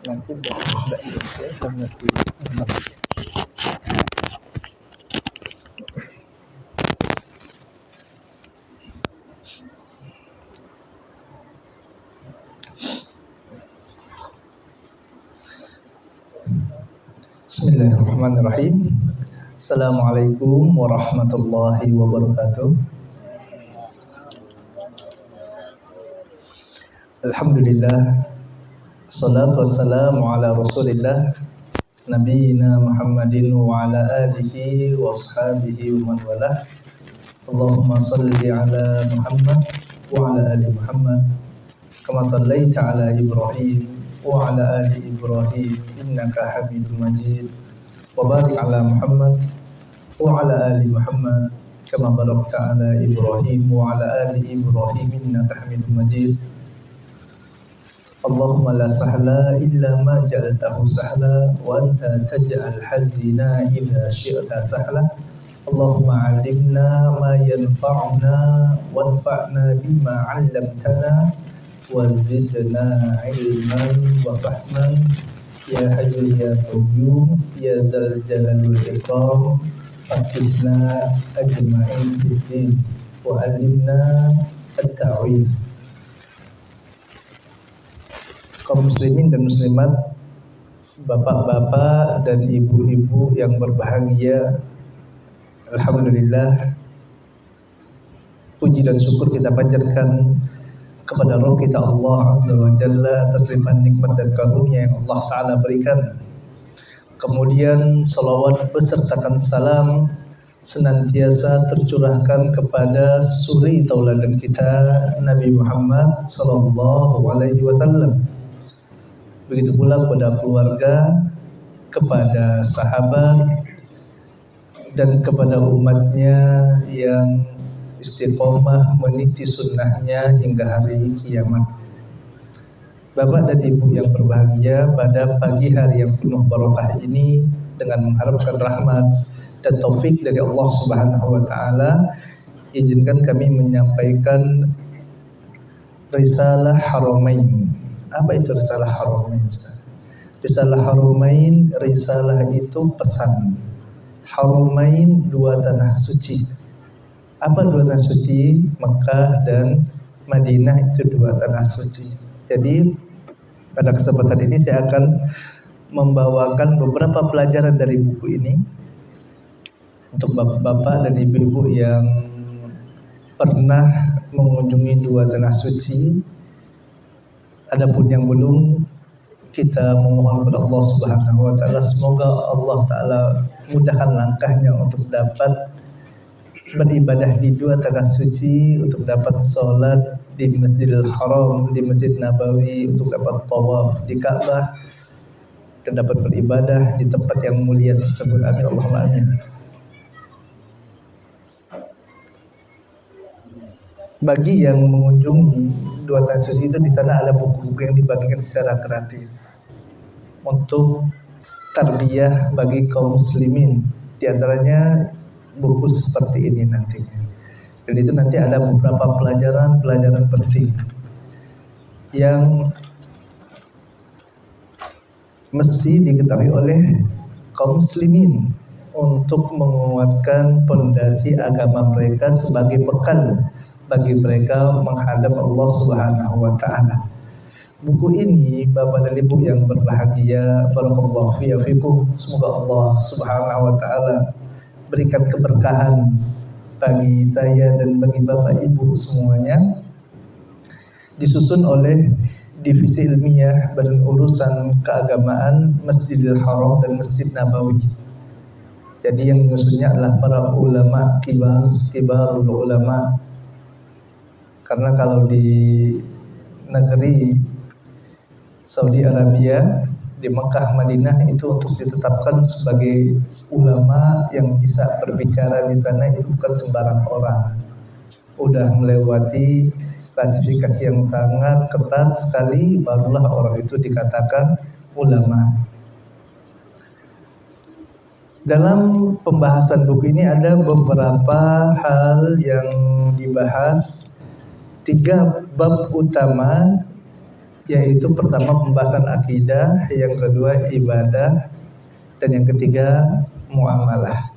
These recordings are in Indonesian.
nanti tidak identik sama si Bismillahirrahmanirrahim. Assalamualaikum warahmatullahi wabarakatuh. Alhamdulillah, salatu wassalamu ala rasulillah Nabiina Muhammadin wa ala alihi wa ashabihi wa man walah. Allahumma salli ala Muhammad wa ala ali Muhammad kama sallaita ala Ibrahim wa ala ali Ibrahim innaka Hamidum Majid. Wa barik ala Muhammad wa ala ali Muhammad kama barakta ala Ibrahim wa ala ali Ibrahim innaka Hamidum Majid. Allahumma la sahla illa ma ja'altahu sahla wa anta taj'al hazina idza syi'ta sahla. Allahumma 'allimna ma yanfa'una wanfa'na bima 'allamtana wa zidna 'ilman wa fahman ya hayyu ya qayyum ya dzal jalali wal ikram faqihna ajma'in bid-din wa 'allimna at-ta'wil. Kaum muslimin dan muslimat, bapak-bapak dan ibu-ibu yang berbahagia, alhamdulillah, puji dan syukur kita panjatkan kepada Rabb kita Allah Azza wa Jalla atas limpahan nikmat dan karunia yang Allah Ta'ala berikan. Kemudian salawat besertakan salam senantiasa tercurahkan kepada suri tauladan kita Nabi Muhammad sallallahu alaihi wasallam. Begitu pula kepada keluarga, kepada sahabat, dan kepada umatnya yang istiqomah meniti sunnahnya hingga hari kiamat. Bapak dan ibu yang berbahagia, pada pagi hari yang penuh barokah ini, dengan mengharapkan rahmat dan taufik dari Allah Subhanahu wa Ta'ala, izinkan kami menyampaikan risalah Haramain. Apa itu risalah Haramain? Risalah Haramain, risalah itu pesan. Haramain, dua tanah suci. Apa dua tanah suci? Mekah dan Madinah itu dua tanah suci. Jadi pada kesempatan ini saya akan membawakan beberapa pelajaran dari buku ini untuk bapak-bapak dan ibu-ibu yang pernah mengunjungi dua tanah suci. Adapun yang belum, kita memohon kepada Allah Subhanahu wa Ta'ala, semoga Allah Ta'ala mudahkan langkahnya untuk dapat beribadah di dua tanah suci, untuk dapat sholat di Masjidil Haram, di Masjid Nabawi, untuk dapat tawaf di Ka'bah, dan dapat beribadah di tempat yang mulia tersebut. Amin Allahumma amin. Bagi yang mengunjungi dua tanah suci itu, di sana ada buku-buku yang dibagikan secara gratis untuk tarbiyah bagi kaum muslimin. Di antaranya buku seperti ini nantinya. Dan itu nanti ada beberapa pelajaran penting yang mesti diketahui oleh kaum muslimin untuk menguatkan pondasi agama mereka sebagai bekal bagi mereka menghadap Allah Subhanahu wa Ta'ala. Buku ini, Bapak dan Ibu yang berbahagia, barakallahu fiikum, semoga Allah Subhanahu wa Ta'ala berikan keberkahan bagi saya dan bagi Bapak Ibu semuanya. Disusun oleh Divisi Ilmiah Badan Urusan Keagamaan Masjidil Haram dan Masjid Nabawi. Jadi yang menyusunnya adalah para ulama kibarul ulama. Karena kalau di negeri Saudi Arabia, di Mekah, Madinah, itu untuk ditetapkan sebagai ulama yang bisa berbicara di sana itu bukan sembarang orang. Udah melewati klasifikasi yang sangat ketat sekali, barulah orang itu dikatakan ulama. Dalam pembahasan buku ini ada beberapa hal yang dibahas. 3 bab utama yaitu pertama pembahasan akidah, yang kedua ibadah, dan yang ketiga muamalah.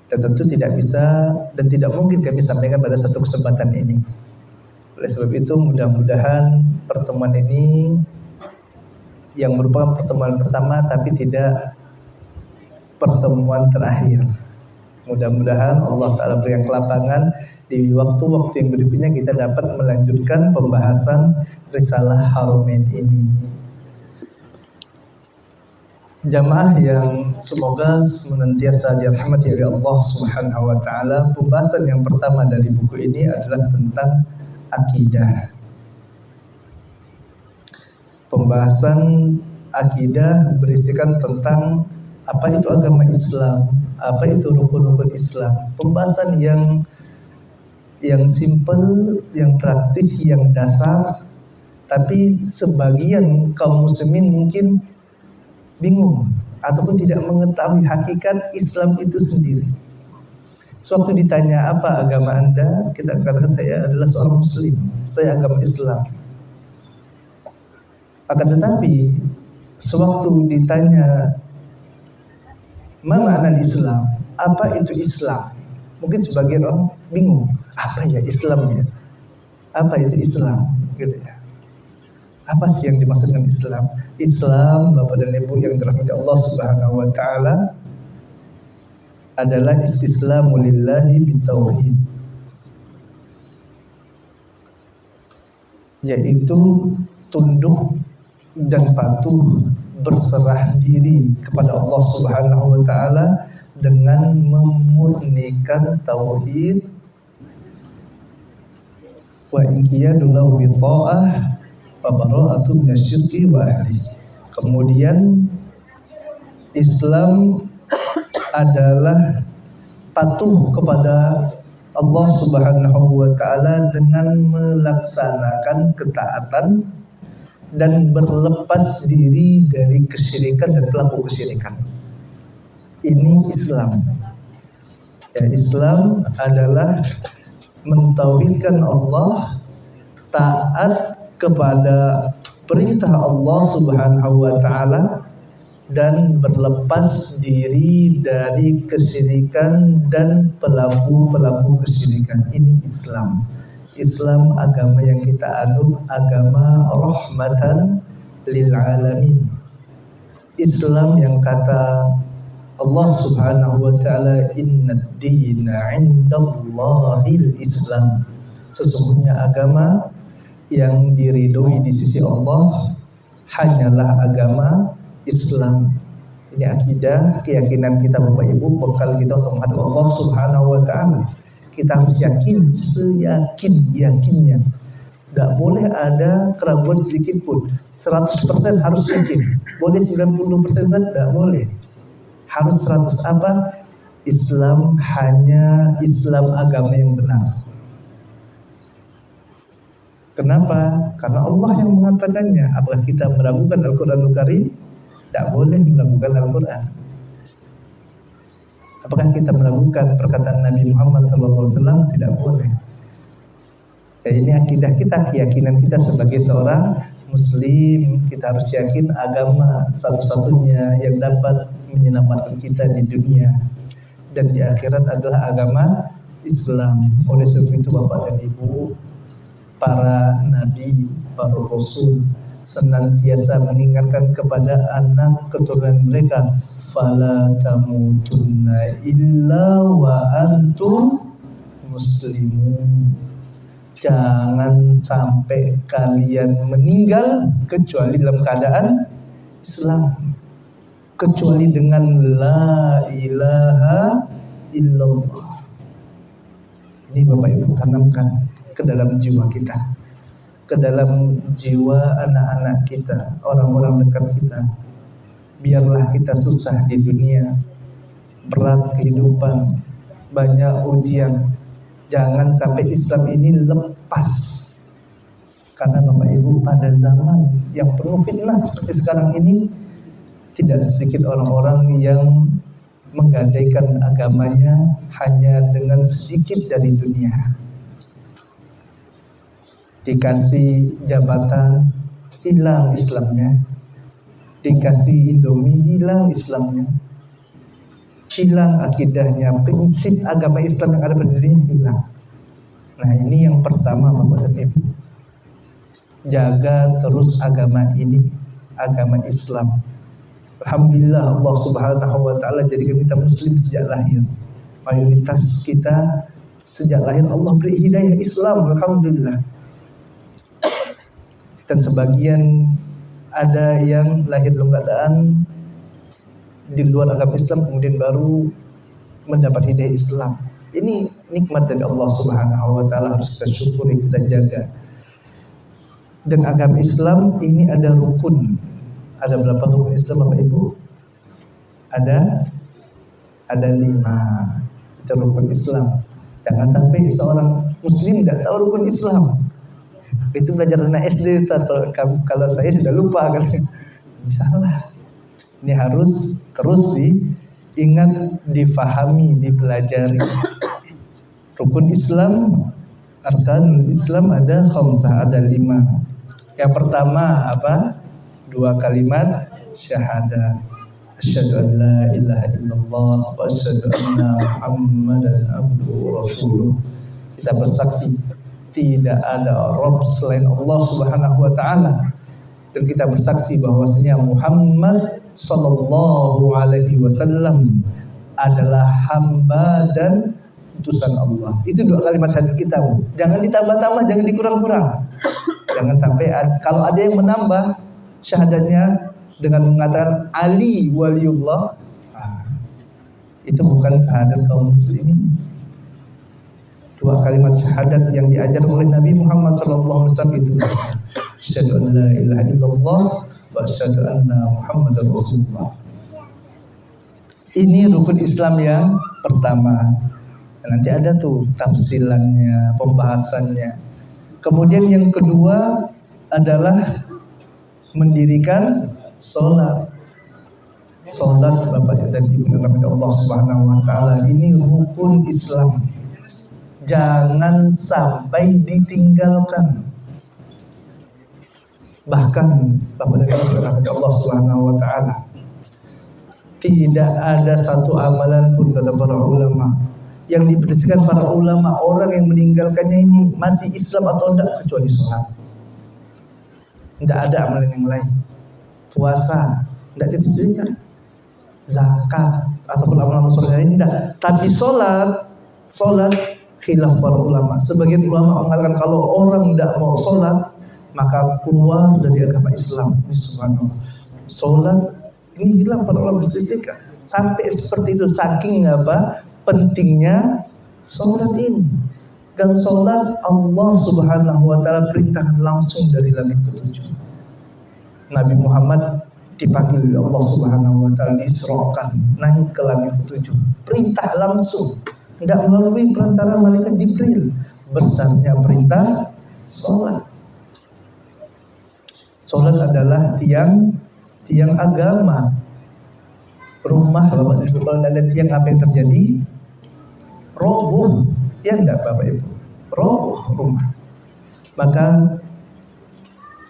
Dan tentu tidak bisa dan tidak mungkin kami sampaikan pada satu kesempatan ini. Oleh sebab itu mudah-mudahan pertemuan ini yang merupakan pertemuan pertama tapi tidak pertemuan terakhir. Mudah-mudahan Allah Ta'ala berikan kelapangan di waktu-waktu yang berikutnya kita dapat melanjutkan pembahasan Risalah Haramain ini. Jamaah yang semoga senantiasa dirahmati oleh Allah Subhanahu wa taala, pembahasan yang pertama dari buku ini adalah tentang akidah. Pembahasan akidah berisikan tentang apa itu agama Islam, apa itu rukun-rukun Islam. Pembahasan yang simpel, yang praktis, yang dasar, tapi sebagian kaum muslimin mungkin bingung ataupun tidak mengetahui hakikat Islam itu sendiri. Sewaktu ditanya apa agama Anda, kita katakan saya adalah seorang muslim, saya agama Islam. Akan tetapi sewaktu ditanya mana makna Islam, apa itu Islam, mungkin sebagian orang bingung, apa ya Islamnya, apa itu Islam, gitu ya. Apa sih yang dimaksud dengan Islam? Islam, Bapak dan Ibu yang dirahmati Allah Subhanahu wa taala, adalah istislamu lillahi bitauhid, yaitu tunduk dan patuh berserah diri kepada Allah Subhanahu wa taala dengan memurnikan tauhid wa inqiyadu lahu bi ta'ah Fabara'atu minasyirki wa ahli. Kemudian Islam adalah patuh kepada Allah Subhanahu wa taala dengan melaksanakan ketaatan dan berlepas diri dari kesyirikan dan pelaku kesyirikan. Ini Islam. Ya, Islam adalah mentauhidkan Allah, taat kepada perintah Allah Subhanahu wa taala dan berlepas diri dari kesyirikan dan pelaku-pelaku kesyirikan. Ini Islam. Islam agama yang kita anut, agama rahmatan lil alamin. Islam yang kata Allah Subhanahu wa taala, innad dina 'indallahil Islam. Sesungguhnya agama yang diridhoi di sisi Allah hanyalah agama Islam. Ini akidah, keyakinan kita Bapak Ibu, bekal kita untuk menghadap Allah Subhanahu wa taala. Kita harus yakin, seyakin-yakinnya. Tidak boleh ada keraguan sedikit pun. 100% harus yakin. Boleh 90% kan? Tidak boleh. Harus 100 apa? Islam hanya Islam agama yang benar. Kenapa? Karena Allah yang mengatakannya. Apakah kita meragukan Al-Quranul Karim? Tidak boleh meragukan Al-Quran. Apakah kita meragukan perkataan Nabi Muhammad SAW? Tidak boleh. Ya, ini akidah kita, keyakinan kita sebagai seorang Muslim. Kita harus yakin agama satu-satunya yang dapat menyelamatkan kita di dunia dan di akhirat adalah agama Islam. Oleh sebab itu Bapak dan Ibu, para nabi, para rasul senantiasa mengingatkan kepada anak keturunan mereka, fala tamutunna illa wa antum muslimun. Jangan sampai kalian meninggal kecuali dalam keadaan Islam, kecuali dengan la ilaha illallah. Ini Bapak Ibu tanamkan ke dalam jiwa kita, ke dalam jiwa anak-anak kita, orang-orang dekat kita. Biarlah kita susah di dunia, berat kehidupan, banyak ujian, jangan sampai Islam ini lepas. Karena Bapak Ibu, pada zaman yang penuh fitnah seperti sekarang ini, tidak sedikit orang-orang yang menggadaikan agamanya hanya dengan sedikit dari dunia. Dikasih jabatan, hilang Islamnya. Dikasih Indomie, hilang Islamnya. Hilang akidahnya, prinsip agama Islam yang ada pada dirinya hilang. Nah, ini yang pertama Bapak dan Ibu. Jaga terus agama ini, agama Islam. Alhamdulillah Allah Subhanahu wa taala jadikan kita muslim sejak lahir. Mayoritas kita sejak lahir Allah beri hidayah Islam, alhamdulillah. Dan sebagian ada yang lahir dalam keadaan di luar agama Islam kemudian baru mendapat hidayah Islam. Ini nikmat dari Allah Subhanahu wa taala, harus kita syukuri, kita jaga. Dan agama Islam ini ada rukun. Ada berapa rukun Islam Bapak Ibu? Ada 5. Itu rukun Islam. Jangan sampai seorang muslim tidak tahu rukun Islam. Itu belajar anak SD Ustaz. Kalau saya sudah lupa kan. Salah. Ini harus terus diingat, difahami, dipelajari. Rukun Islam, arkanul Islam ada khamsah, ada 5. Yang pertama apa? 2 kalimat syahadat. Asyhadu an la ilaha illallah wa asyhadu anna Muhammadan abduhu wa rasuluh. Kita bersaksi tidak ada Rabb selain Allah Subhanahu wa taala, dan kita bersaksi bahwasanya Muhammad sallallahu alaihi wasallam adalah hamba dan utusan Allah. Itu 2 kalimat syahadat kita. Jangan ditambah-tambah, jangan dikurang-kurang. Jangan sampai kalau ada yang menambah syahadatnya dengan mengatakan Ali waliullah, itu bukan syahadat kaum muslimin. 2 kalimat syahadat yang diajar oleh Nabi Muhammad SAW itu asyhadu an la ilaha illallah wa asyhadu anna Muhammadar Rasulullah. Ini rukun Islam yang pertama. Nanti ada tuh tafsilannya, pembahasannya. Kemudian yang kedua adalah mendirikan sholat. Sholat Bapak dan Ibu yang Allah Subhanahu wa taala, ini rukun Islam. Jangan sampai ditinggalkan. Bahkan Bapak dan Ibu Allah Subhanahu wa taala, tidak ada satu amalan pun kata para ulama yang diperhatikan para ulama, orang yang meninggalkannya ini masih Islam atau tidak, kecuali sholat. Tidak ada amalan yang lain. Puasa tidak diperhatikan, zakat ataupun amalan sholat lain tidak. Tapi sholat khilaf para ulama. Sebagian ulama mengatakan kalau orang tidak mau sholat maka keluar dari agama Islam. Subhanallah. Sholat ini hilang, para ulama berselisihkan. Sampai seperti itu, saking apa pentingnya sholat ini. Dan sholat Allah Subhanahu wa taala perintahkan langsung dari langit ketujuh. Nabi Muhammad dipanggil oleh Allah Subhanahu wa taala, diisrokan naik ke langit ketujuh. Perintah langsung, tidak melalui perantara malaikat Jibril. Besarnya perintah sholat. Sholat adalah tiang agama. Rumah Bapak Ibu, kalau ada tiang apa yang terjadi? Roboh, ya enggak Bapak Ibu? Roboh rumah. Maka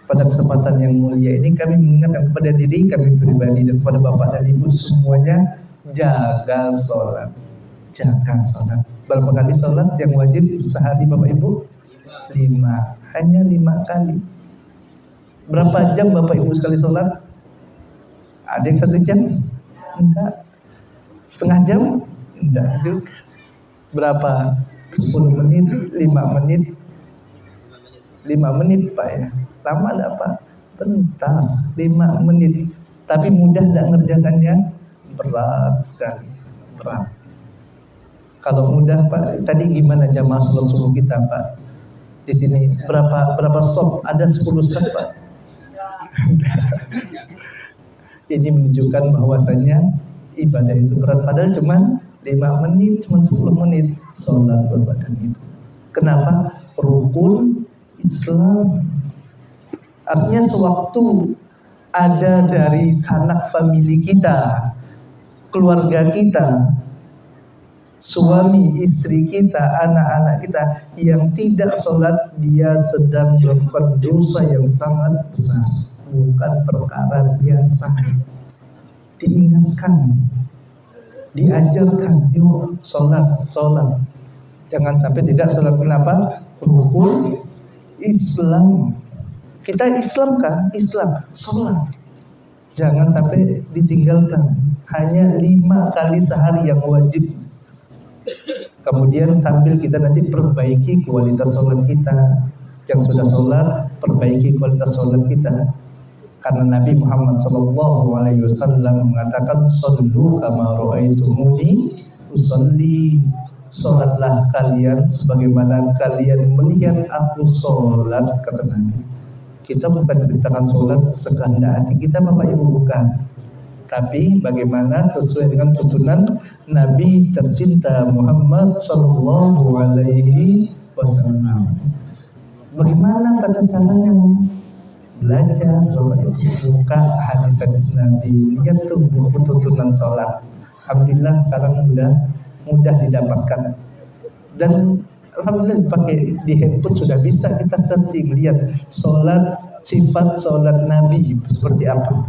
pada kesempatan yang mulia ini kami mengingatkan kepada diri kami pribadi dan kepada Bapak dan Ibu semuanya, jaga sholat. Jaga sholat. Berapa kali sholat yang wajib sehari Bapak Ibu? 5. Hanya 5 kali. Berapa jam Bapak Ibu sekali sholat? Ada yang 1 jam? Enggak. Setengah jam? Enggak juga. Berapa? 10 menit, 5 menit? 5 menit Pak ya. Lama enggak Pak? Bentar, 5 menit. Tapi mudah enggak ngerjakannya? Berat sekali. Berat. Kalau mudah Pak, tadi gimana jamaah sholat subuh kita Pak? Di sini berapa sop? Ada 10 sop Pak. Ini menunjukkan bahwasanya ibadah itu berat, padahal cuma 5 menit, cuma 10 menit sholat berbadan itu. Kenapa? Rukun Islam. Artinya sewaktu ada dari sanak famili kita, keluarga kita, suami, istri kita, anak-anak kita yang tidak sholat, dia sedang melakukan dosa yang sangat besar, bukan perkara biasa. Diingatkan, diajarkan, yuk sholat. Jangan sampai tidak sholat. Kenapa? Rukun Islam. Kita Islam kan? Islam, sholat. Jangan sampai ditinggalkan. Hanya 5 kali sehari yang wajib. Kemudian sambil kita nanti perbaiki kualitas sholat kita. Yang sudah sholat, perbaiki kualitas sholat kita. Karena Nabi Muhammad SAW mengatakan, "Shallu kama ra'aitumuni usolli." Sholatlah kalian sebagaimana kalian melihat aku sholat, kata Nabi. Kita bukan diberitakan sholat sekehendak hati kita, Bapak Ibu, bukan. Tapi bagaimana sesuai dengan tuntunan Nabi tercinta Muhammad Sallallahu Alaihi Wasallam. Bagaimana tata caranya? Belajar, Bapak Ibu, buka hadis-hadis Nabi, lihat tuh buku tuntunan sholat. Alhamdulillah sekarang mudah didapatkan, dan alhamdulillah pakai di handphone sudah bisa kita searching, lihat sifat sholat Nabi seperti apa,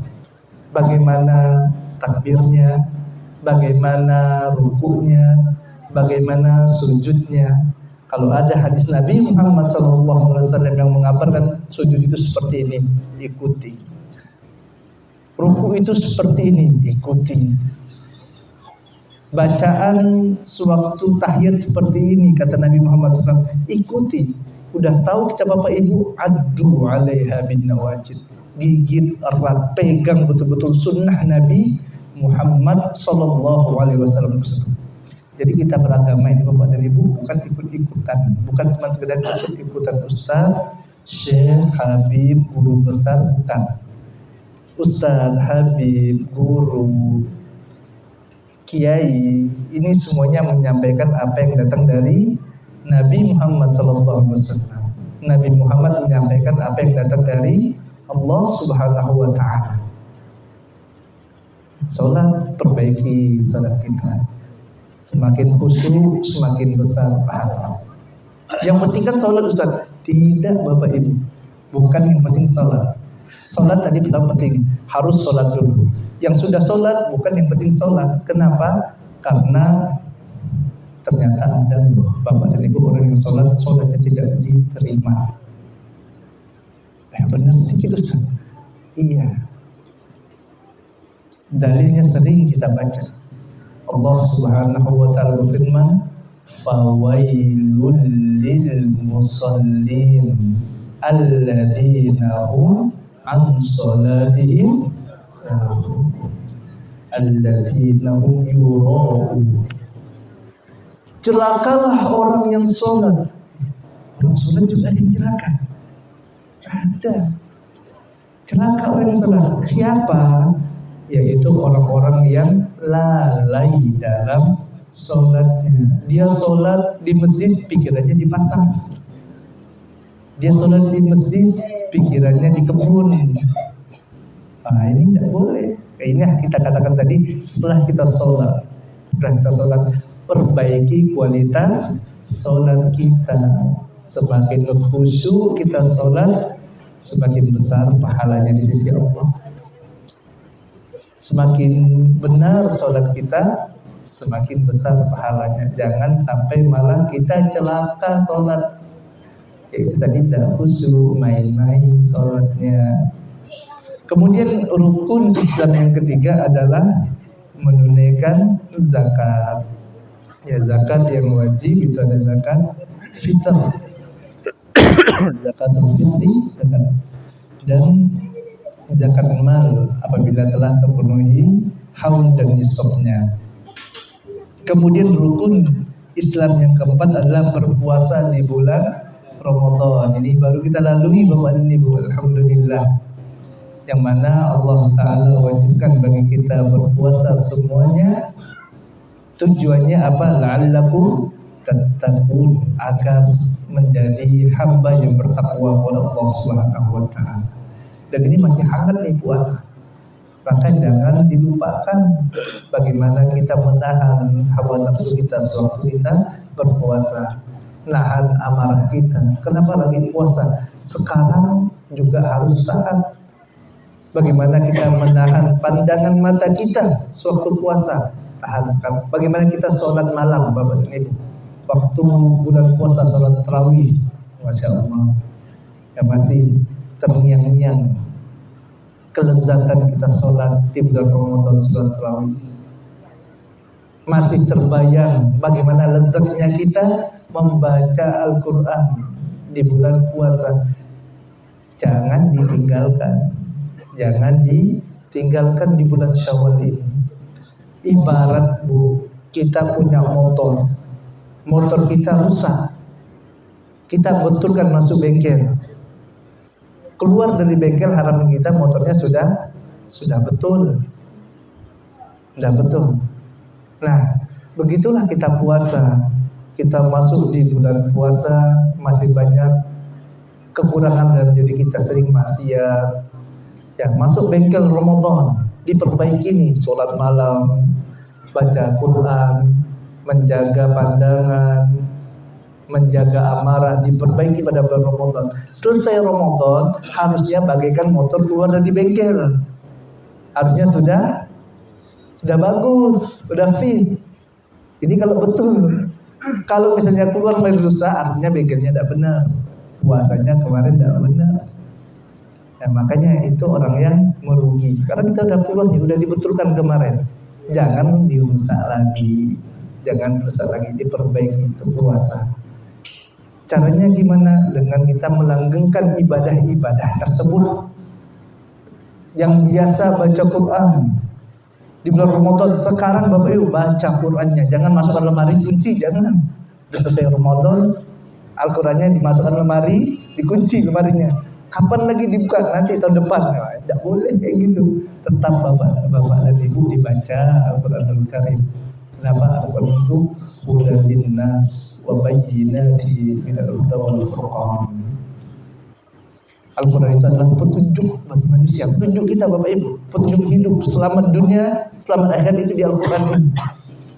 bagaimana takbirnya, bagaimana rukunya, bagaimana sujudnya. Kalau ada hadis Nabi Muhammad SAW yang mengabarkan sujud itu seperti ini, ikuti. Ruku itu seperti ini, ikuti. Bacaan sewaktu tahiyat seperti ini, kata Nabi Muhammad SAW, ikuti. Udah tahu kita Bapak Ibu, adu alaiha bin nawajid, gigit erat, pegang betul-betul sunnah Nabi Muhammad SAW. Jadi kita beragama ini Bapak dan Ibu bukan ikut-ikutan, bukan cuma sekedar ikut-ikutan Ustaz, Syekh, Habib, guru besar, bukan. Ustaz, Habib, guru, kiai, ini semuanya menyampaikan apa yang datang dari Nabi Muhammad SAW. Nabi Muhammad menyampaikan apa yang datang dari Allah Subhanahu wa Ta'ala. Salat, perbaiki salat kita. Semakin khusyuk, semakin besar pahala. Yang penting kan salat, Ustaz. Tidak, Bapak Ibu, bukan yang penting salat. Salat tadi belum penting, harus salat dulu. Yang sudah sholat bukan yang penting sholat. Kenapa? Karena ternyata ada Bapak dan Ibu orang yang sholatnya tidak diterima. Benar sih gitu, Ustaz. Iya. Dalilnya sering kita baca. Allah Subhanahu wa Ta'ala berfirman, "Fawailul lil musallin alladzina hum an sholatihim alladzina hum yura'un." Celakalah orang yang sholat. Orang sholat juga ada celaka. Ada. Celaka orang yang sholat. Siapa? Yaitu orang-orang yang lalai dalam sholatnya. Dia sholat di masjid, pikirannya di pasar. Dia sholat di masjid, pikirannya di kebun. Nah, ini tidak boleh. Ini kita katakan tadi, setelah kita sholat, perbaiki kualitas sholat kita. Semakin khusyuk kita sholat, semakin besar pahalanya di sisi Allah. Semakin benar sholat kita, semakin besar pahalanya. Jangan sampai malah kita celaka sholat. Itu tadi tidak khusyuk, main-main sholatnya. Kemudian rukun Islam yang ketiga adalah menunaikan zakat. Ya, zakat yang wajib itu ada zakat fitrah, zakat fitri, dan zakat mal apabila telah terpenuhi haul dan nisabnya. Kemudian rukun Islam yang keempat adalah berpuasa di bulan Ramadan. Ini baru kita lalui Bapak dan Ibu, alhamdulillah. Yang mana Allah Ta'ala wajibkan bagi kita berpuasa semuanya. Tujuannya apa? La'allakum tattaqun, agar menjadi hamba yang bertakwa kepada Allah Subhanahu wa Ta'ala. Dan ini masih hangat nih puasa. Maka jangan dilupakan bagaimana kita menahan hawa nafsu kita sewaktu kita berpuasa, nahan amarah kita. Kenapa lagi puasa? Sekarang juga harus taat. Bagaimana kita menahan pandangan mata kita sewaktu puasa, tahan sekarang. Bagaimana kita sholat malam, Bapak dan Ibu, waktu bulan puasa sholat tarawih, Masya Allah, ya masih terngiang-ngiang kelezatan kita sholat di bulan Ramadan sholat tarawih. Masih terbayang bagaimana lezatnya kita membaca Al-Quran di bulan puasa. Jangan ditinggalkan. Jangan ditinggalkan di bulan Syawal ini. Ibarat kita punya motor kita rusak, kita betulkan masuk bengkel. Keluar dari bengkel harapan kita motornya sudah betul. Nah, begitulah kita puasa. Kita masuk di bulan puasa, masih banyak kekurangan dalam diri kita, sering maksiat. Ya, masuk bengkel Ramadan, diperbaiki nih, sholat malam, baca Quran, menjaga pandangan, menjaga amarah, diperbaiki pada bulan Ramadan. Selesai Ramadan, harusnya bagaikan motor keluar dari bengkel. Harusnya sudah bagus, sudah fit. Ini kalau betul. Kalau misalnya keluar dari rusak, artinya bengkelnya tidak benar. Puasanya kemarin tidak benar. Nah, makanya itu orang yang merugi. Sekarang kita udah keluar nih, udah dibetulkan kemarin. Jangan dirusak lagi, jangan rusak lagi, diperbaiki itu puasa. Caranya gimana? Dengan kita melanggengkan ibadah-ibadah tersebut. Yang biasa baca Quran di bulan Ramadan, sekarang Bapak Ibu baca Qurannya, jangan masukkan lemari kunci, jangan. Selesai Ramadan, Al-Qurannya dimasukkan lemari, dikunci lemarinya. Kapan lagi dibuka? Nanti tahun depan. Tidak boleh kayak gitu. Tetap Bapak dan Ibu dibaca Al-Quranul Karim. Kenapa? Al-Quran itu hudan linnas wa bayyinatin minal huda wal furqan. Al-Quran itu adalah petunjuk bagi manusia, petunjuk kita Bapak Ibu, petunjuk hidup, selamat dunia, selamat akhirat itu di Al-Quran ini.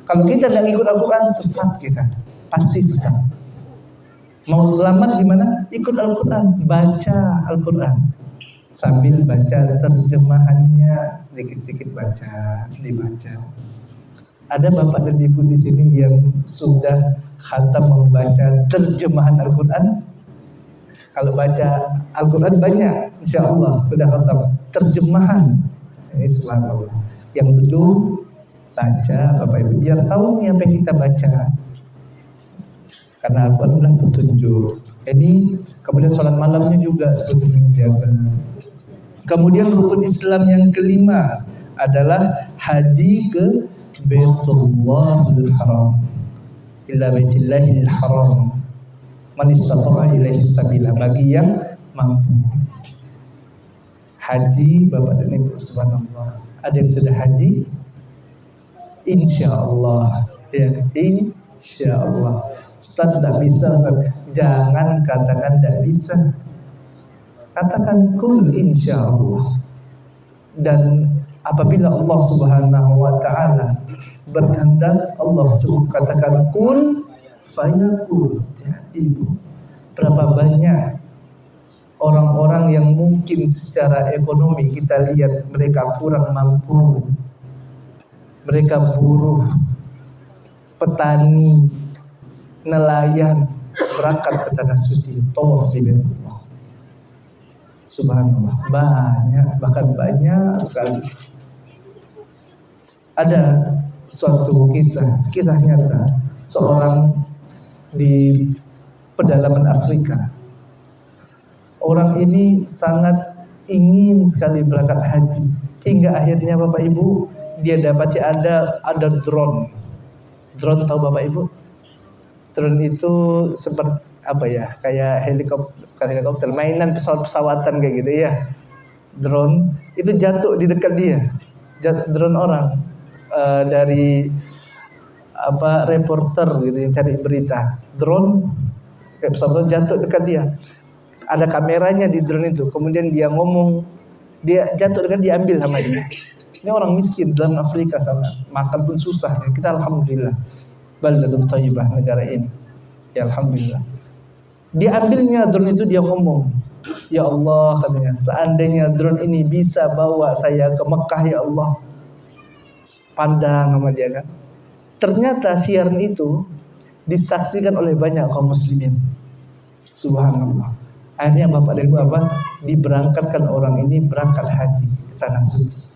Kalau kita tidak ikut Al-Quran, sesat kita, pasti sesat. Mau selamat gimana? Ikut Al-Quran, baca Al-Quran. Sambil baca terjemahannya, sedikit-sedikit dibaca. Ada Bapak dan Ibu di sini yang sudah khatam membaca terjemahan Al-Quran. Kalau baca Al-Quran banyak, insya Allah sudah khatam. Terjemahan, ini subhanallah. Yang belum baca Bapak Ibu, biar tahu nih apa yang kita baca. Karena Al-Quran adalah petunjuk. Ini kemudian sholat malamnya juga seperti menjaga. Kemudian rukun Islam yang kelima adalah haji ke Baitullahil Haram. Illa baitillahil haram. Man istata'a ilaihi sabila, bagi yang mampu. Haji Bapak dan Ibu, subhanallah. Ada yang sudah haji? Insyaallah. Ya, insyaallah. Ustaz tidak bisa, jangan katakan tidak bisa, katakan kul insyaallah. Dan apabila Allah Subhanahu wa Ta'ala berkehendak, Allah cukup katakan kul fayakun, jadi. Berapa banyak orang-orang yang mungkin secara ekonomi kita lihat mereka kurang mampu, mereka buruh, petani, nelayan, berangkat ke tanah suci, tawaf di Baitullah. Subhanallah, banyak, bahkan banyak sekali. Ada suatu kisah nyata seorang di pedalaman Afrika. Orang ini sangat ingin sekali berangkat haji, hingga akhirnya Bapak Ibu dia dapati ada drone. Drone tahu Bapak Ibu? Drone itu seperti apa ya? Kayak helikopter, mainan pesawat-pesawatan kayak gitu ya. Drone itu jatuh di dekat dia. Drone orang dari reporter gitu yang cari berita. Drone kayak pesawat jatuh dekat dia. Ada kameranya di drone itu. Kemudian dia ngomong, dia jatuh dekat, diambil sama dia. Ini orang miskin dalam Afrika sana, makan pun susah. Kita alhamdulillah, baldatun thayyibah negara ini. Ya alhamdulillah. Dia ambilnya drone itu, dia ngomong, ya Allah katanya, seandainya drone ini bisa bawa saya ke Mekah ya Allah. Pandang sama dia kan. Ternyata siaran itu disaksikan oleh banyak kaum muslimin. Subhanallah. Akhirnya Bapak dan Ibu diberangkatkan orang ini berangkat haji ke tanah suci.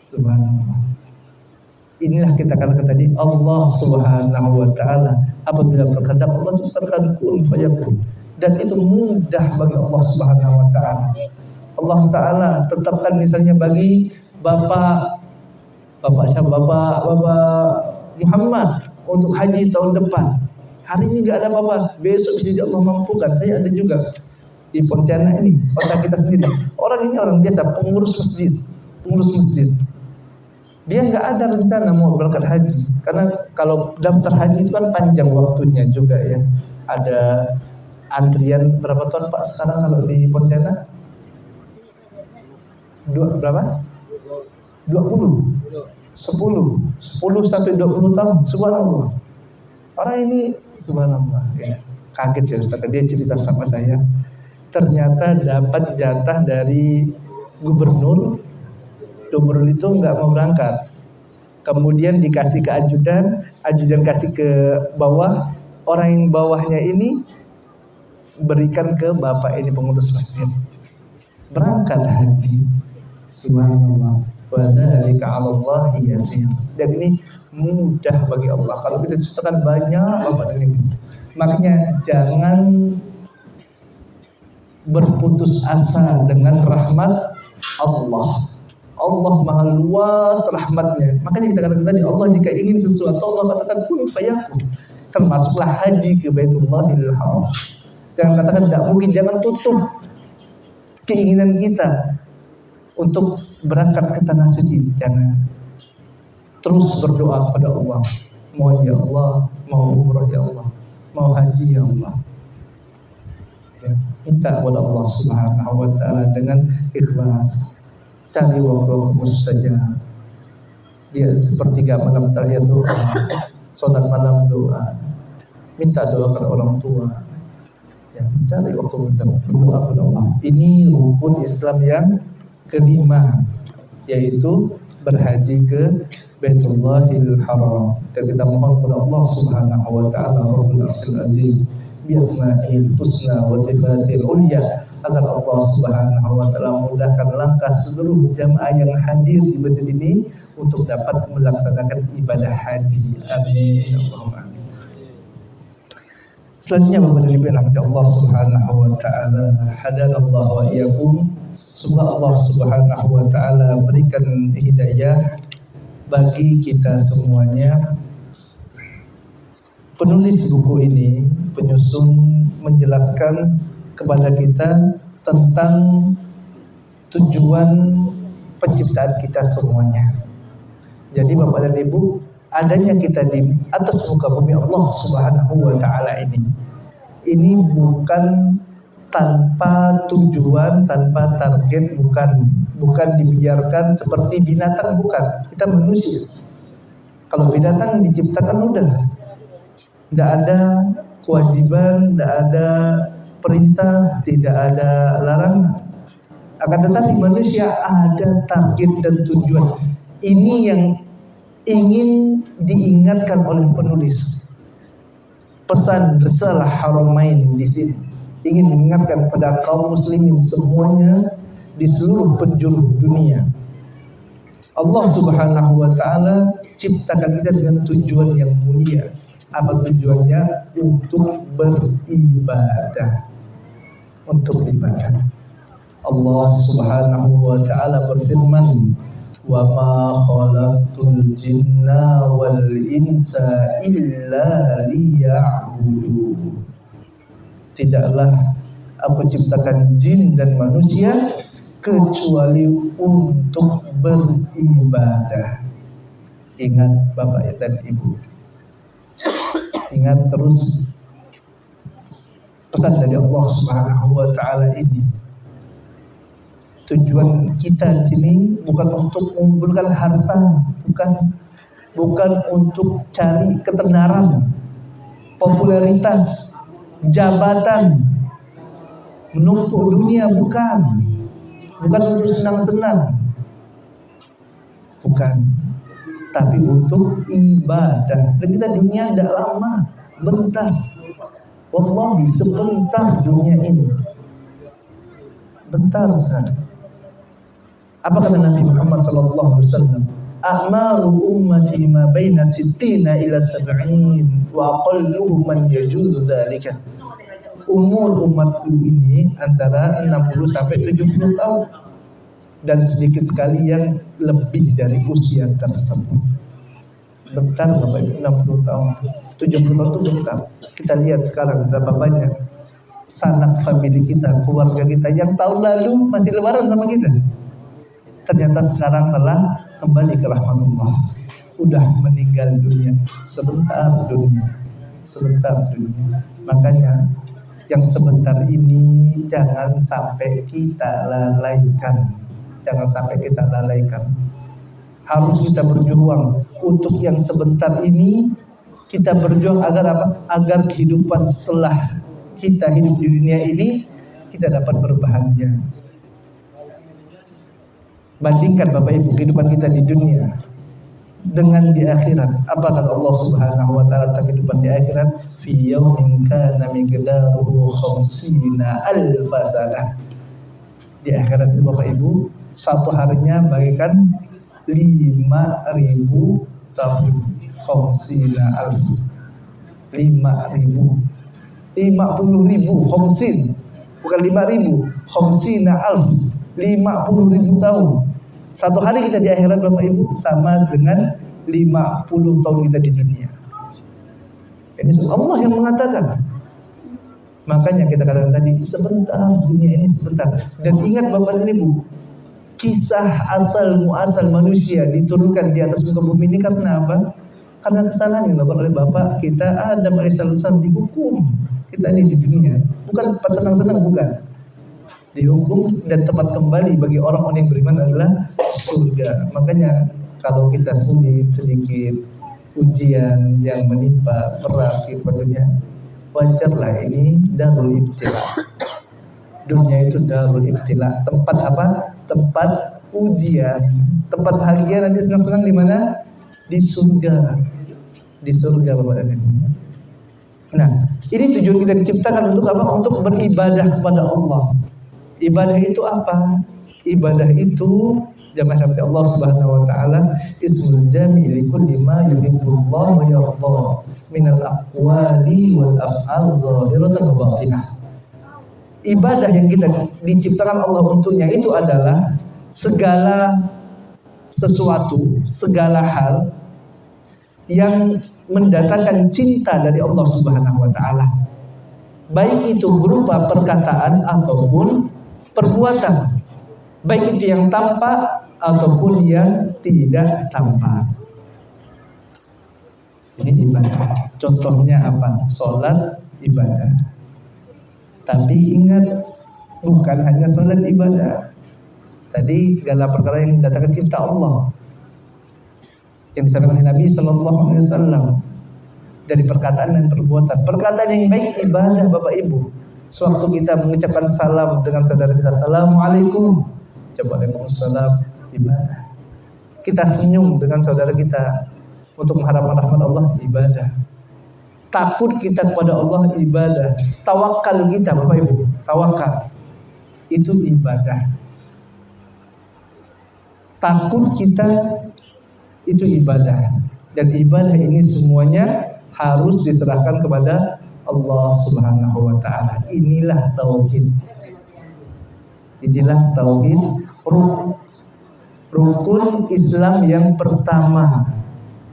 Subhanallah. Inilah kita katakan tadi, Allah Subhanahu wa taala apabila berkehendak Allah ciptakan kun fayakun, dan itu mudah bagi Allah Subhanahu wa taala. Allah taala tetapkan misalnya bagi Bapak Muhammad untuk haji tahun depan. Hari ini enggak ada apa-apa, besok bisa Allah mampukan. Saya ada juga di Pontianak ini, kota kita sendiri. Orang ini orang biasa, pengurus masjid. Dia nggak ada rencana mau berangkat haji, karena kalau daftar haji itu kan panjang waktunya juga ya. Ada antrian berapa tahun Pak sekarang kalau di Pontianak? Berapa? 10 sampai 20 tahun. Subhanallah. Orang ini subhanallah ya. Kaget ya Ustaz, dia cerita sama saya. Ternyata dapat jatah dari gubernur itu nggak mau berangkat. Kemudian dikasih ke ajudan kasih ke bawah, orang yang bawahnya ini berikan ke bapak ini pengurus masjid. Berangkat haji. Subhanallah. Wa dzalika 'alallahi yasir. Dan ini mudah bagi Allah. Kalau kita ceritakan banyak bapak dan ibu. Makanya jangan berputus asa dengan rahmat Allah. Allah maha luas rahmatnya. Makanya kita katakan tadi, Allah jika ingin sesuatu Allah katakan kun fayakun. Termasuklah haji ke Baitullahil Haram. Jangan katakan tidak mungkin, jangan tutup keinginan kita untuk berangkat ke tanah suci. Jangan. Terus berdoa kepada Allah. Mohon ya Allah, mau umrah ya Allah, mau haji ya Allah. Ya, minta kepada Allah Subhanahu wa taala dengan ikhlas. Cari waktu mustajab. Dia sepertiga malam tahiyat doa, salat malam doa, minta doa kepada orang tua. Ya, cari waktu berdoa kepada Allah. Ini rukun Islam yang kelima, yaitu berhaji ke Baitullahil Haram. Dan kita mohon kepada Allah Subhanahu wa taala Rabbul Arsyil Azim bi asma'il husna wa sifatil ulya, agar Allah Subhanahu wa taala memudahkan langkah seluruh jamaah yang hadir di masjid ini untuk dapat melaksanakan ibadah haji. Amin. Allahumma amin. Selanjutnya Bapak dan Ibu yang dirahmati Allah Subhanahu wa taala, hadanallahu wa iyyakum. Semoga Allah Subhanahu wa taala berikan hidayah bagi kita semuanya. Penulis buku ini, penyusun, menjelaskan kepada kita tentang tujuan penciptaan kita semuanya. Jadi Bapak dan Ibu, adanya kita di atas muka bumi Allah Subhanahu wa taala ini bukan tanpa tujuan, tanpa target, bukan dibiarkan seperti binatang, bukan. Kita manusia. Kalau binatang diciptakan udah, tidak ada kewajiban, tidak ada perintah, tidak ada larangan. Akan tetapi manusia ada target dan tujuan. Ini yang ingin diingatkan oleh penulis. Pesan risalah Haramain di sini ingin mengingatkan pada kaum muslimin semuanya di seluruh penjuru dunia. Allah Subhanahu wa taala ciptakan kita dengan tujuan yang mulia. Apa tujuannya? Untuk beribadah. Untuk ibadah. Allah Subhanahu wa taala berfirman, "Wa ma khalaqtul jinna wal insa illa liya'budun." Tidaklah aku ciptakan jin dan manusia kecuali untuk beribadah. Ingat Bapak dan Ibu, ingat terus pesan dari Allah Subhanahu wa taala ini. Tujuan kita di sini bukan untuk mengumpulkan harta, bukan untuk cari ketenaran, popularitas, jabatan, menumpuk dunia, bukan untuk senang-senang, bukan, tapi untuk ibadah. Dan kita dunia tidak lama, bentar. Wallahi sebentar dunia ini, bentar saja. Apa kata Nabi Muhammad SAW? A'maru ummati ma baina sittina ila sab'in wa aqalluhum man yajuzu dzalika. Umur umatku ini antara 60 sampai 70 tahun, dan sedikit sekali yang lebih dari usia tersebut. Bentar Bapak Ibu, 60 tahun, 70 tahun itu bentar. Kita lihat sekarang berapa banyak sanak famili kita, keluarga kita yang tahun lalu masih lebaran sama kita, ternyata sekarang telah kembali ke rahmatullah, udah meninggal dunia. Sebentar dunia. Makanya yang sebentar ini jangan sampai kita lalaikan. Harus kita berjuang untuk yang sebentar ini. Kita berjuang agar apa? Agar kehidupan setelah kita hidup di dunia ini kita dapat berbahagia. Bandingkan Bapak Ibu kehidupan kita di dunia dengan di akhirat. Apa kata Allah Subhanahu wa taala tentang kehidupan di akhirat? Fi yaumin kana miqdaruhu 50 alf sanah. Di akhirat itu Bapak Ibu, satu harinya bagaikan 5.000 tahun. 50 alf. 50.000 khamsin, bukan 5.000. 50 alf, 50.000 tahun. Satu hari kita di akhirat Bapak Ibu sama dengan 50 tahun kita di dunia. Ini Allah yang mengatakan. Makanya kita katakan tadi, sebentar dunia ini sebentar. Dan ingat Bapak dan Ibu, kisah asal muasal manusia diturunkan di atas muka bumi ini karena apa? Karena kesalahan yang dilakukan oleh Bapak kita Adam alaihissalam, dihukum. Kita ini di dunia, bukan senang-senang, bukan. Dihukum, dan tempat kembali bagi orang-orang yang beriman adalah surga. Makanya kalau kita sulit sedikit ujian yang menimpa berat di dunia, wajarlah, ini darul ibtila. Dunia itu darul ibtila, tempat apa? Tempat ujian. Tempat bahagia nanti senang-senang di mana? Di surga. Di surga Bapak dan Ibu. Nah, ini tujuan kita diciptakan untuk apa? Untuk beribadah kepada Allah. Ibadah itu apa? Ibadah itu jamaah rahmat Allah Subhanahu wa taala, ismul jami' li kulli ma yuhibbullah wa yarda minal aqwali wal af'al zahiratan wa batinah. Ibadah yang kita diciptakan Allah untuknya itu adalah segala sesuatu, segala hal yang mendatangkan cinta dari Allah Subhanahu wa taala. Baik itu berupa perkataan ataupun perbuatan. Baik itu yang tampak ataupun yang tidak tampak. Ini ibadah. Contohnya apa? Sholat ibadah. Tapi ingat, bukan hanya sholat ibadah. Tadi segala perkara yang mendatangkan cinta Allah yang disampaikan oleh Nabi Sallallahu Alaihi Wasallam dari perkataan dan perbuatan. Perkataan yang baik ibadah Bapak Ibu. Sewaktu kita mengucapkan salam dengan saudara kita, Assalamualaikum, Waalaikumsalam, ibadah. Kita senyum dengan saudara kita untuk mengharapkan rahmat Allah, ibadah. Takut kita kepada Allah, ibadah. Tawakal kita Bapak Ibu, tawakal itu ibadah. Takut kita itu ibadah. Dan ibadah ini semuanya harus diserahkan kepada Allah Subhanahu wa taala. Inilah tauhid. Inilah tauhid, rukun Islam yang pertama,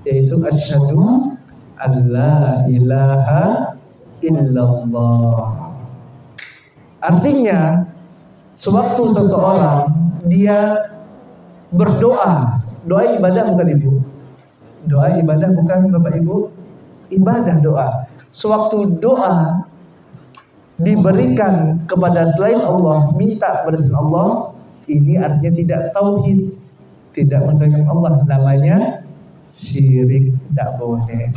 yaitu asyhadu alla ilaha illallah. Artinya, sewaktu seseorang dia berdoa, doa ibadah bukan Ibu? Doa ibadah bukan Bapak Ibu? Ibadah doa. Sewaktu doa diberikan kepada selain Allah, minta kepada selain Allah, ini artinya tidak tauhid, tidak mentauhidkan Allah, namanya syirik, tidak boleh.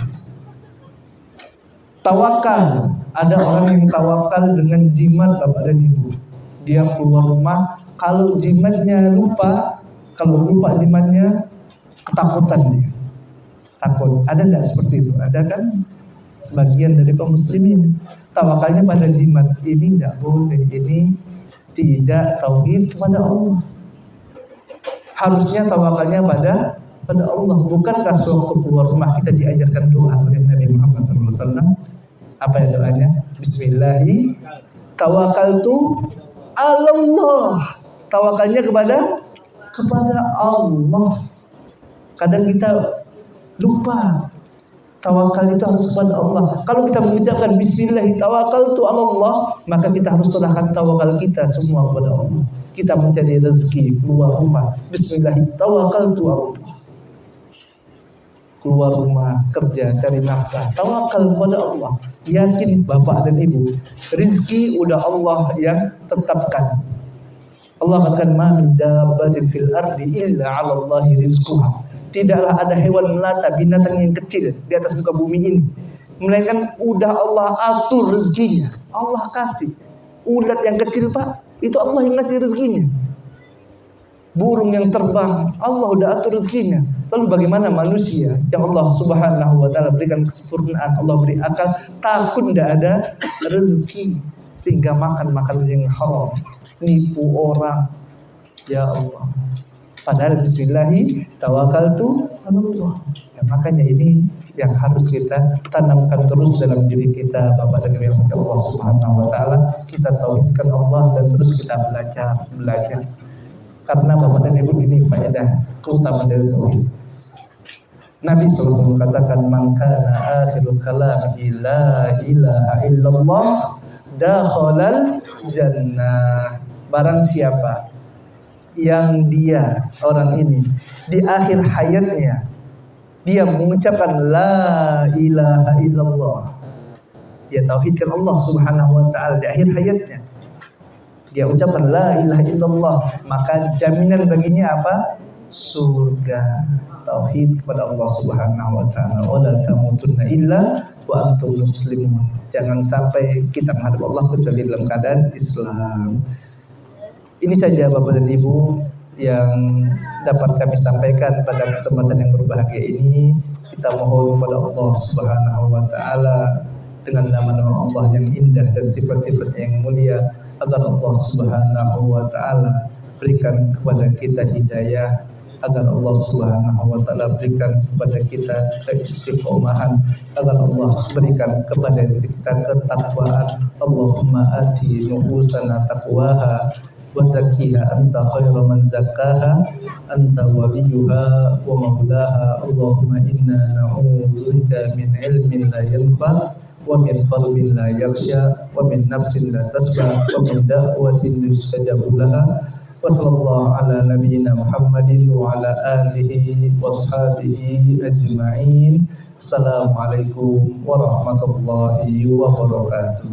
Tawakal, ada orang yang tawakal dengan jimat bapak dan ibu. Dia keluar rumah, kalau jimatnya lupa, kalau lupa jimatnya, ketakutan dia, takut. Ada tidak seperti itu? Ada kan? Sebagian dari kaum muslimin tawakalnya pada jimat. Ini tidak boleh, ini tidak tauhid kepada Allah. Harusnya tawakalnya pada Allah. Bukankah sewaktu keluar rumah kita diajarkan doa oleh Nabi Muhammad SAW? Apa ya doanya? Bismillahi tawakkaltu Allah. Tawakalnya kepada Allah. Kadang kita lupa tawakal itu harus kepada Allah. Kalau kita mengucapkan Bismillahi tawakkaltu Allah, maka kita harus serahkan tawakal kita semua kepada Allah. Kita mencari rezeki, keluar rumah, Bismillahi tawakkaltu Allah. Keluar rumah, kerja, cari nafkah, tawakal kepada Allah. Yakin bapak dan ibu, rezeki udah Allah yang tetapkan. Allah katakan, ma min dabbatin fil ardi illa 'ala Allahi rizquha. Tidaklah ada hewan melata, binatang yang kecil di atas muka bumi ini, melainkan udah Allah atur rezekinya. Allah kasih. Ulat yang kecil pak, itu Allah yang ngasih rezekinya. Burung yang terbang, Allah udah atur rezekinya. Lalu bagaimana manusia yang Allah Subhanahu wa taala berikan kesempurnaan, Allah beri akal, takut tidak ada rezeki sehingga makan yang haram, nipu orang. Ya Allah. Padahal Bismillahi tawakkaltu Allah. Ya, makanya ini yang harus kita tanamkan terus dalam diri kita, Bapak dan Ibu Allah Subhanahu wa taala. Kita tauhidkan Allah dan terus kita belajar. Karena Bapak dan Ibu ini faedah keutamaan dari tauhid. Nabi SAW katakan, man kana akhirul kalamihi la ilaha illallah dakhalal jannah. Barang siapa yang dia, orang ini, di akhir hayatnya dia mengucapkan la ilaha illallah, dia tauhidkan Allah Subhanahu wa taala di akhir hayatnya, dia ucapkan la ilaha illallah, maka jaminan baginya apa? Surga. Tauhid kepada Allah Subhanahu wa taala. Wa la tamutunna illa wa antum muslimun. Jangan sampai kita menghadap Allah kecuali dalam keadaan Islam. Ini saja Bapak dan Ibu yang dapat kami sampaikan pada kesempatan yang berbahagia ini. Kita mohon kepada Allah Subhanahu wa taala dengan nama-nama Allah yang indah dan sifat-sifatnya yang mulia, agar Allah Subhanahu wa taala berikan kepada kita hidayah, agar Allah Subhanahu wa taala berikan kepada kita keistiqomahan, agar Allah berikan kepada kita ketakwaan. Allahumma ati nufusana taqwaha wa zakkiha anta khairu man zakkaha anta waliyuha wa maulaha. Allahumma inna na'udzubika min ilmin la yanfa wa min qalbin la yakhsha wa min nafsin la tasba wa min da'watin yustajabu laha. Wa sallallahu ala nabiyyina Muhammadin wa ala alihi wa ashabihi ajma'in. Assalamualaikum warahmatullahi wabarakatuh.